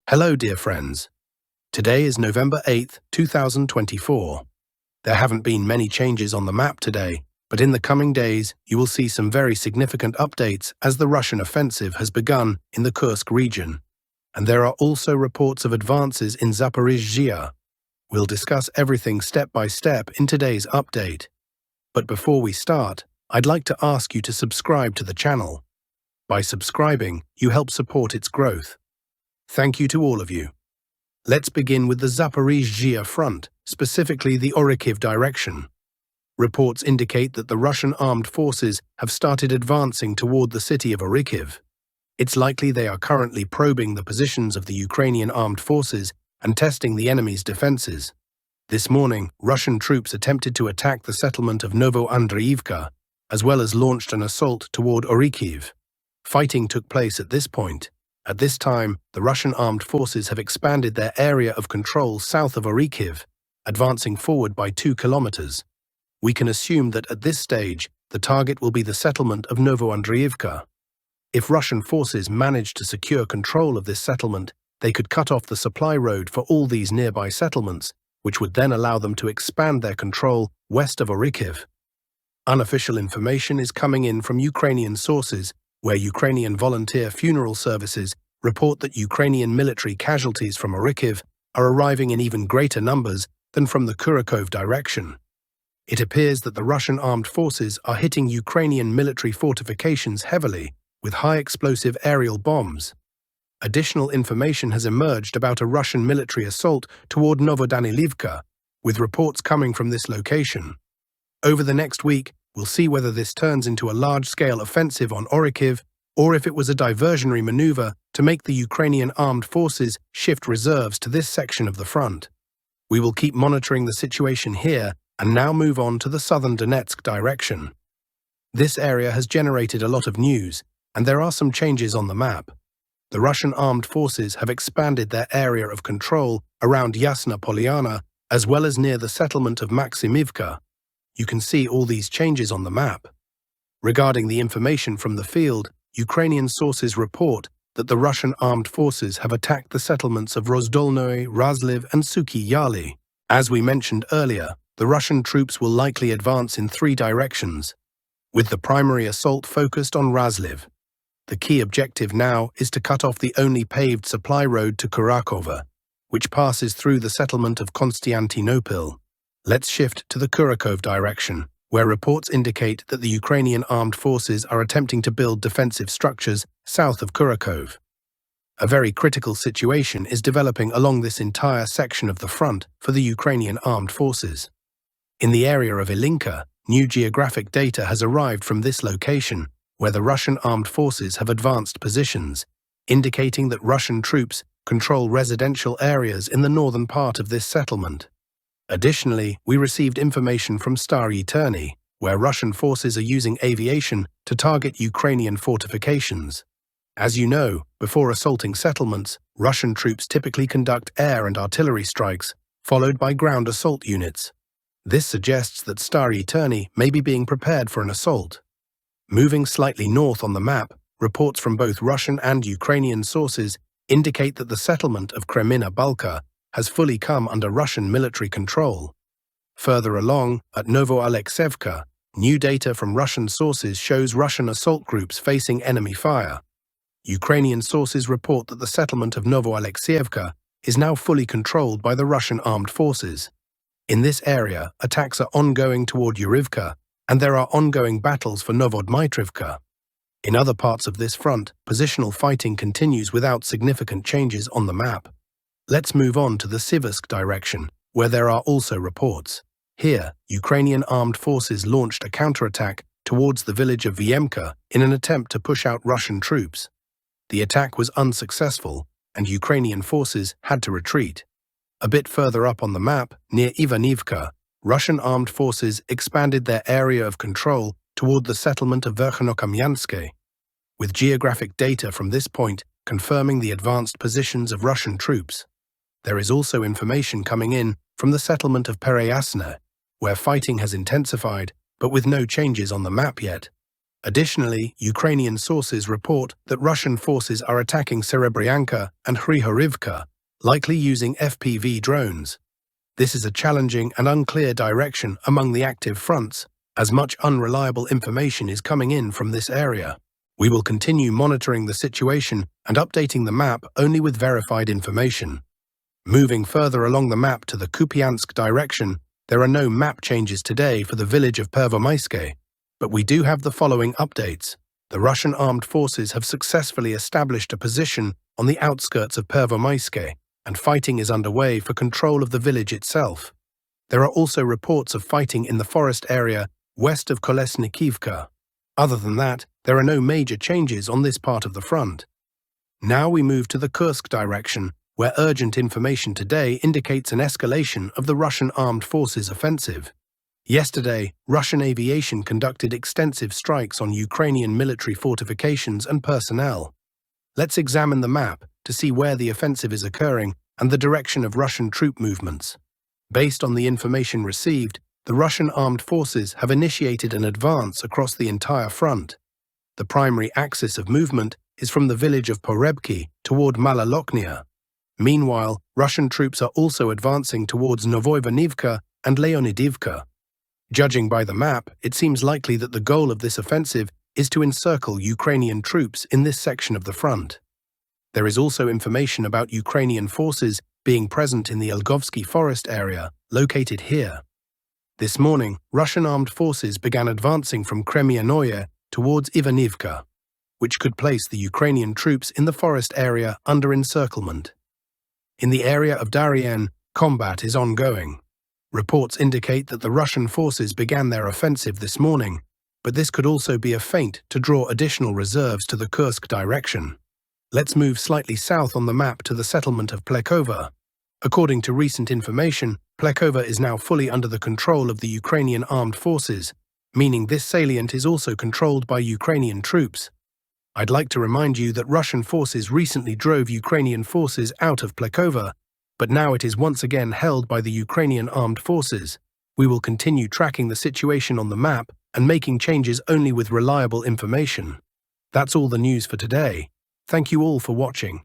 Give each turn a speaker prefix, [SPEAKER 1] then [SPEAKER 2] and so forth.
[SPEAKER 1] Hello, dear friends. Today is November 8th, 2024. There haven't been many changes on the map today, but in the coming days, you will see some very significant updates as the Russian offensive has begun in the Kursk region. And there are also reports of advances in Zaporizhzhia. We'll discuss everything step by step in today's update. But before we start, I'd like to ask you to subscribe to the channel. By subscribing, you help support its growth. Thank you to all of you. Let's begin with the Zaporizhzhia front, specifically the Orikhiv direction. Reports indicate that the Russian armed forces have started advancing toward the city of Orikhiv. It's likely they are currently probing the positions of the Ukrainian armed forces and testing the enemy's defenses. This morning, Russian troops attempted to attack the settlement of Novoandreevka, as well as launched an assault toward Orikhiv. Fighting took place at this point. At this time, the Russian armed forces have expanded their area of control south of Orikhiv, advancing forward by 2 kilometers. We can assume that at this stage, the target will be the settlement of Novoandreevka. If Russian forces manage to secure control of this settlement, they could cut off the supply road for all these nearby settlements, which would then allow them to expand their control west of Orikhiv. Unofficial information is coming in from Ukrainian sources, where Ukrainian volunteer funeral services report that Ukrainian military casualties from Orikhiv are arriving in even greater numbers than from the Kurakov direction. It appears that the Russian armed forces are hitting Ukrainian military fortifications heavily with high-explosive aerial bombs. Additional information has emerged about a Russian military assault toward Novodanilivka, with reports coming from this location. Over the next week, we'll see whether this turns into a large-scale offensive on Orikhiv or if it was a diversionary maneuver to make the Ukrainian armed forces shift reserves to this section of the front. We will keep monitoring the situation here and now move on to the southern Donetsk direction. This area has generated a lot of news, and there are some changes on the map. The Russian armed forces have expanded their area of control around Yasna Polyana as well as near the settlement of Maximivka. You can see all these changes on the map. Regarding the information from the field, Ukrainian sources report that the Russian armed forces have attacked the settlements of Rozdolnoye, Razliv, and Suki Yali. As we mentioned earlier, the Russian troops will likely advance in 3 directions, with the primary assault focused on Razliv. The key objective now is to cut off the only paved supply road to Kurakova, which passes through the settlement of Konstantinopil. Let's shift to the Kurakov direction, where reports indicate that the Ukrainian armed forces are attempting to build defensive structures south of Kurakov. A very critical situation is developing along this entire section of the front for the Ukrainian armed forces. In the area of Ilinka, new geographic data has arrived from this location, where the Russian armed forces have advanced positions, indicating that Russian troops control residential areas in the northern part of this settlement. Additionally, we received information from Stary Terny, where Russian forces are using aviation to target Ukrainian fortifications. As you know, before assaulting settlements, Russian troops typically conduct air and artillery strikes, followed by ground assault units. This suggests that Stary Terny may be being prepared for an assault. Moving slightly north on the map, reports from both Russian and Ukrainian sources indicate that the settlement of Kremina Balka has fully come under Russian military control. Further along, at Novoalexeyevka, new data from Russian sources shows Russian assault groups facing enemy fire. Ukrainian sources report that the settlement of Novoalexeyevka is now fully controlled by the Russian armed forces. In this area, attacks are ongoing toward Yurivka, and there are ongoing battles for Novodmitrivka. In other parts of this front, positional fighting continues without significant changes on the map. Let's move on to the Siversk direction, where there are also reports. Here, Ukrainian armed forces launched a counterattack towards the village of Vyemka in an attempt to push out Russian troops. The attack was unsuccessful, and Ukrainian forces had to retreat. A bit further up on the map, near Ivanivka, Russian armed forces expanded their area of control toward the settlement of Verkhonokamyanske, with geographic data from this point confirming the advanced positions of Russian troops. There is also information coming in from the settlement of Pereyasne, where fighting has intensified, but with no changes on the map yet. Additionally, Ukrainian sources report that Russian forces are attacking Serebryanka and Hrihorivka, likely using FPV drones. This is a challenging and unclear direction among the active fronts, as much unreliable information is coming in from this area. We will continue monitoring the situation and updating the map only with verified information. Moving further along the map to the Kupiansk direction, there are no map changes today for the village of Pervomaiske, but we do have the following updates. The Russian armed forces have successfully established a position on the outskirts of Pervomaiske, and fighting is underway for control of the village itself. There are also reports of fighting in the forest area west of Kolesnikivka. Other than that, there are no major changes on this part of the front. Now we move to the Kursk direction, where urgent information today indicates an escalation of the Russian armed forces offensive. Yesterday, Russian aviation conducted extensive strikes on Ukrainian military fortifications and personnel. Let's examine the map to see where the offensive is occurring and the direction of Russian troop movements. Based on the information received, the Russian armed forces have initiated an advance across the entire front. The primary axis of movement is from the village of Porebki toward Maloloknia. Meanwhile, Russian troops are also advancing towards Novoivanivka and Leonidivka. Judging by the map, it seems likely that the goal of this offensive is to encircle Ukrainian troops in this section of the front. There is also information about Ukrainian forces being present in the Elgovsky forest area, located here. This morning, Russian armed forces began advancing from Kremianoye towards Ivanivka, which could place the Ukrainian troops in the forest area under encirclement. In the area of Darien, combat is ongoing. Reports indicate that the Russian forces began their offensive this morning, but this could also be a feint to draw additional reserves to the Kursk direction. Let's move slightly south on the map to the settlement of Plekova. According to recent information, Plekova is now fully under the control of the Ukrainian armed forces, meaning this salient is also controlled by Ukrainian troops. I'd like to remind you that Russian forces recently drove Ukrainian forces out of Plekova, but now it is once again held by the Ukrainian armed forces. We will continue tracking the situation on the map and making changes only with reliable information. That's all the news for today. Thank you all for watching.